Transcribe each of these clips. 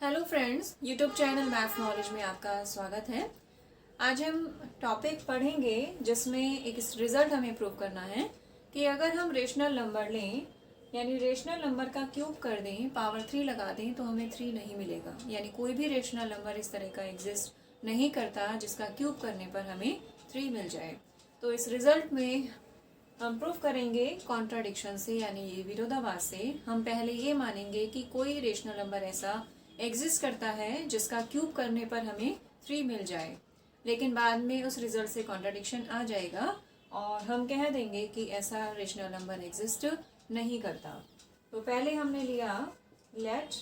Hello friends, YouTube channel math knowledge में आपका स्वागत है। आज हम टॉपिक पढ़ेंगे जिसमें एक रिजल्ट हमें प्रूव करना है कि अगर हम रेशनल नंबर लें यानी रेशनल नंबर का क्यूब कर दें, पावर 3 लगा दें तो हमें 3 नहीं मिलेगा। यानी कोई भी रेशनल नंबर इस तरह का एग्जिस्ट नहीं करता जिसका क्यूब करने पर हमें 3 मिल जाए। तो इस रिजल्ट में हम प्रूव करेंगे कॉन्ट्राडिक्शन से यानी विरोधाभास से। हम पहले ये मानेंगे कि कोई रेशनल नंबर ऐसा एग्जिस्ट करता है जिसका क्यूब करने पर हमें 3 मिल जाए, लेकिन बाद में उस रिजल्ट से कॉन्ट्राडिक्शन आ जाएगा और हम कह देंगे कि ऐसा रेशनल नंबर एग्जिस्ट नहीं करता। तो पहले हमने लिया लेट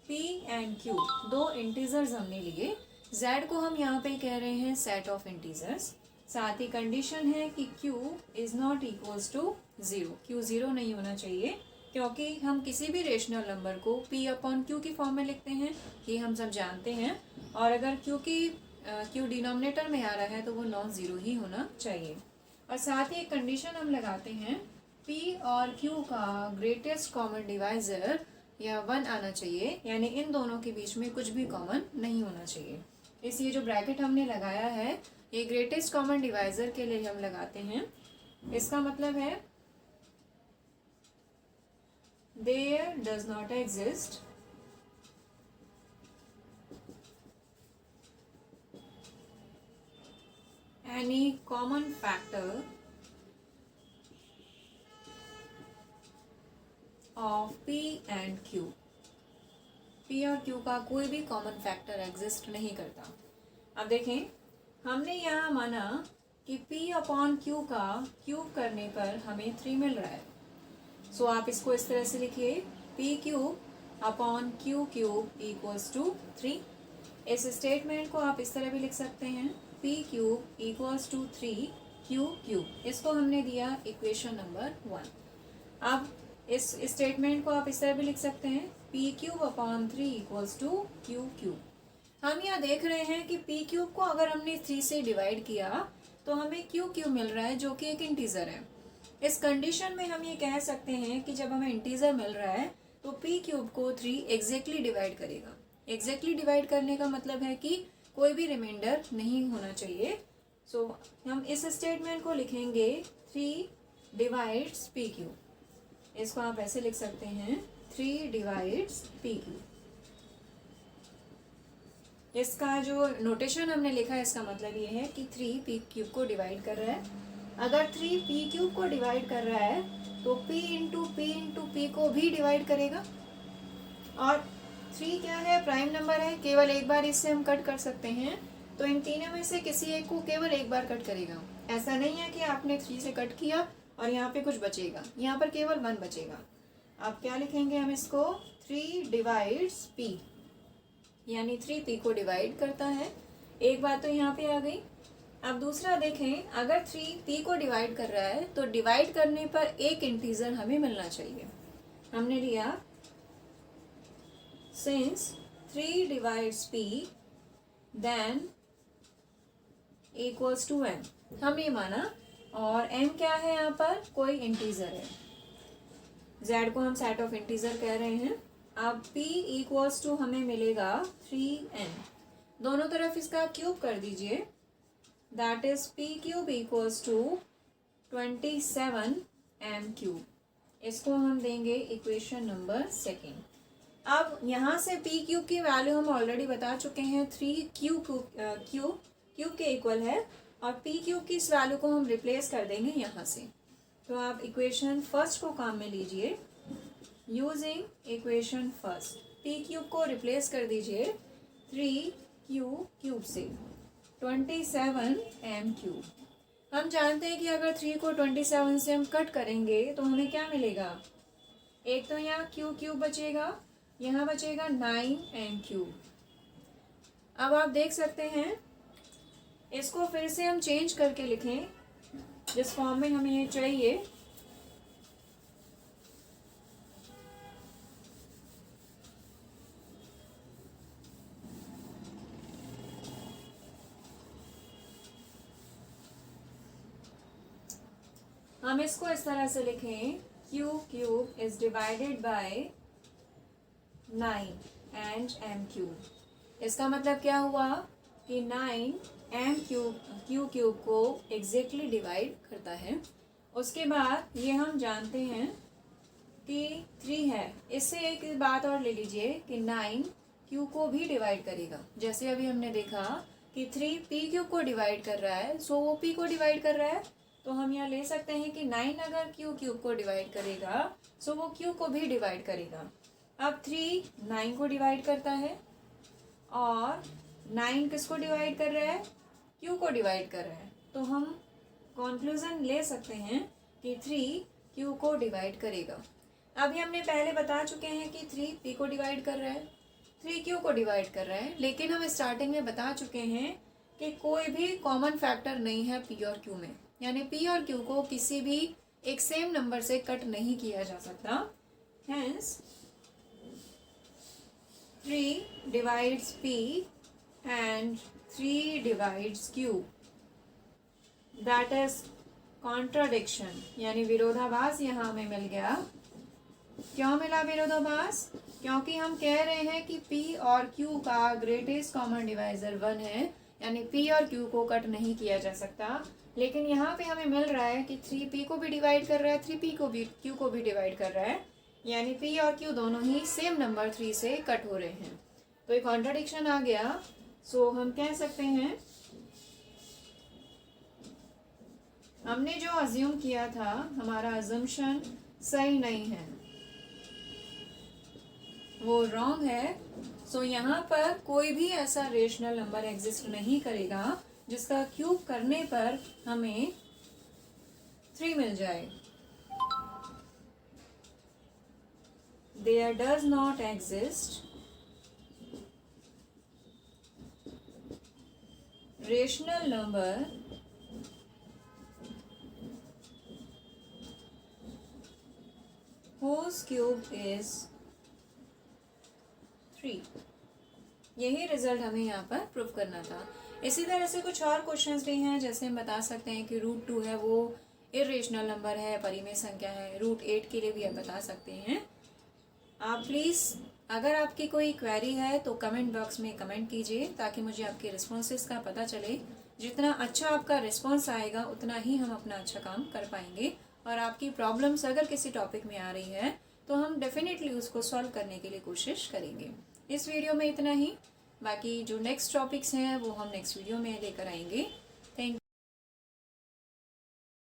p एंड q, दो इंटीजर्स हमने लिए। z को हम यहाँ पे कह रहे हैं सेट ऑफ इंटीजर्स। साथ ही कंडीशन है कि q is not equals to 0, q 0 नहीं होना चाहिए, क्योंकि हम किसी भी रेशनल नंबर को p अपॉन q की फॉर्म में लिखते हैं, ये हम सब जानते हैं। और अगर q डिनोमिनेटर में आ रहा है तो वो नॉन ज़ीरो ही होना चाहिए। और साथ ही एक कंडीशन हम लगाते हैं, p और q का ग्रेटेस्ट कॉमन डिवाइज़र या 1 आना चाहिए, यानी इन दोनों के बीच में कुछ भी कॉमन नहीं होना चाहिए। इसलिए जो ब्रैकेट हमने लगाया है ये ग्रेटेस्ट कॉमन डिवाइज़र के लिए हम लगाते हैं। इसका मतलब है there does not exist any common factor of p and q। p और q का कोई भी कॉमन फैक्टर एग्जिस्ट नहीं करता। अब देखें, हमने यहाँ माना कि p अपॉन q का क्यूब करने पर हमें 3 मिल रहा है। सो आप इसको इस तरह से लिखिए, P cube upon Q cube equals to 3। इस स्टेटमेंट को आप इस तरह भी लिख सकते हैं, P cube equals to 3 Q cube. इसको हमने दिया इक्वेशन नंबर 1। अब इस स्टेटमेंट को आप इस तरह भी लिख सकते हैं, P cube upon 3 equals to Q cube. हम यहाँ देख रहे हैं कि पी क्यूब को अगर हमने 3 से डिवाइड किया तो हमें क्यू क्यूब मिल रहा है जो कि एक इंटीजर है। इस कंडीशन में हम ये कह सकते हैं कि जब हमें इंटीजर मिल रहा है तो p क्यूब को 3 एग्जैक्टली डिवाइड करेगा। एग्जैक्टली डिवाइड करने का मतलब है कि कोई भी रिमाइंडर नहीं होना चाहिए। सो हम इस स्टेटमेंट को लिखेंगे 3 डिवाइड्स p क्यूब। इसको आप ऐसे लिख सकते हैं, 3 डिवाइड्स p क्यूब। इसका जो नोटेशन हमने लिखा है इसका मतलब ये है कि 3 p क्यूब को डिवाइड कर रहा है। अगर 3 p क्यूब को डिवाइड कर रहा है तो p इंटू p को भी डिवाइड करेगा। और 3 क्या है, प्राइम नंबर है, केवल एक बार इससे हम कट कर सकते हैं, तो इन तीनों में से किसी एक को केवल एक बार कट करेगा। ऐसा नहीं है कि आपने 3 से कट किया और यहाँ पे कुछ बचेगा, यहाँ पर केवल 1 बचेगा। आप क्या लिखेंगे, हम इसको 3 डिवाइड्स p, यानी 3 p को डिवाइड करता है। एक बात तो यहाँ पे आ गई। अब दूसरा देखें, अगर 3 p को डिवाइड कर रहा है तो डिवाइड करने पर एक इंटीजर हमें मिलना चाहिए। हमने लिया since 3 divides p then equals to m। हमने ये माना, और m क्या है, यहाँ पर कोई इंटीजर है। z को हम सेट ऑफ इंटीजर कह रहे हैं। अब p इक्वल्स टू हमें मिलेगा 3n। दोनों तरफ इसका क्यूब कर दीजिए, that is p cube equals to 27 m cube। इसको हम देंगे इक्वेशन नंबर 2। अब यहाँ से p क्यूब की वैल्यू हम ऑलरेडी बता चुके हैं, 3 क्यूब के इक्वल है, और p क्यूब की इस वैल्यू को हम रिप्लेस कर देंगे यहाँ से। तो आप इक्वेशन फर्स्ट को काम में लीजिए, using equation first p cube को रिप्लेस कर दीजिए 3 क्यूब से 27 m क्यूब। हम जानते हैं कि अगर 3 को 27 से हम कट करेंगे तो हमें क्या मिलेगा, एक तो यहाँ क्यू क्यूब बचेगा, यहाँ बचेगा 9 m क्यूब। अब आप देख सकते हैं, इसको फिर से हम चेंज करके लिखें जिस फॉर्म में हमें ये चाहिए। हम इसको इस तरह से लिखें, Q cube is divided by 9। And M cube. इसका मतलब क्या हुआ कि 9 एम क्यूब को एग्जैक्टली डिवाइड करता है। उसके बाद ये हम जानते हैं कि 3 है। इससे एक बात और ले लीजिए कि 9 क्यू को भी डिवाइड करेगा। जैसे अभी हमने देखा कि 3 पी क्यूब को डिवाइड कर रहा है, सो वो पी को डिवाइड कर रहा है, तो हम यहाँ ले सकते हैं कि 9 अगर क्यू क्यूब को डिवाइड करेगा सो वो क्यू को भी डिवाइड करेगा। अब 3 9 को डिवाइड करता है और 9 किसको डिवाइड कर रहा है, क्यू को डिवाइड कर रहा है। तो हम कंक्लूजन ले सकते हैं कि 3 क्यू को डिवाइड करेगा। अभी हमने पहले बता चुके हैं कि 3 पी को डिवाइड कर रहा है, 3 क्यू को डिवाइड कर रहा है, लेकिन हम स्टार्टिंग में बता चुके हैं कि कोई भी कॉमन फैक्टर नहीं है पी और क्यू में, यानी पी और क्यू को किसी भी एक सेम नंबर से कट नहीं किया जा सकता। Hence 3 divides P and 3 divides Q, that is contradiction, यानी विरोधाभास यहाँ हमें मिल गया। क्यों मिला विरोधाभास? क्योंकि हम कह रहे हैं कि P और Q का ग्रेटेस्ट कॉमन डिवाइजर 1 है, यानी P और Q को कट नहीं किया जा सकता। लेकिन यहाँ पे हमें मिल रहा है कि 3P को भी डिवाइड कर रहा है, 3P को भी Q को भी डिवाइड कर रहा है, यानी P और Q दोनों ही सेम नंबर 3 से कट हो रहे हैं। तो एक कॉन्ट्राडिक्शन आ गया। सो हम कह सकते हैं हमने जो अज्यूम किया था, हमारा अजम्पशन सही नहीं है, वो रॉन्ग है। सो यहाँ पर कोई भी ऐसा रेशनल नंबर एग्जिस्ट नहीं करेगा जिसका क्यूब करने पर हमें 3 मिल जाए। There does not exist rational number whose cube is 3। यही रिजल्ट हमें यहाँ पर प्रूव करना था। इसी तरह से कुछ और क्वेश्चंस भी हैं, जैसे हम बता सकते हैं कि √2 है वो इरेशनल नंबर है, परिमेय संख्या है। √8 के लिए भी आप बता सकते हैं। आप प्लीज़ अगर आपकी कोई क्वेरी है तो कमेंट बॉक्स में कमेंट कीजिए, ताकि मुझे आपके रिस्पॉन्सेस का पता चले। जितना अच्छा आपका रिस्पॉन्स आएगा उतना ही हम अपना अच्छा काम कर पाएंगे। और आपकी प्रॉब्लम्स अगर किसी टॉपिक में आ रही है तो हम डेफिनेटली उसको सॉल्व करने के लिए कोशिश करेंगे। इस वीडियो में इतना ही, बाकी जो नेक्स्ट टॉपिक्स हैं वो हम नेक्स्ट वीडियो में लेकर आएंगे।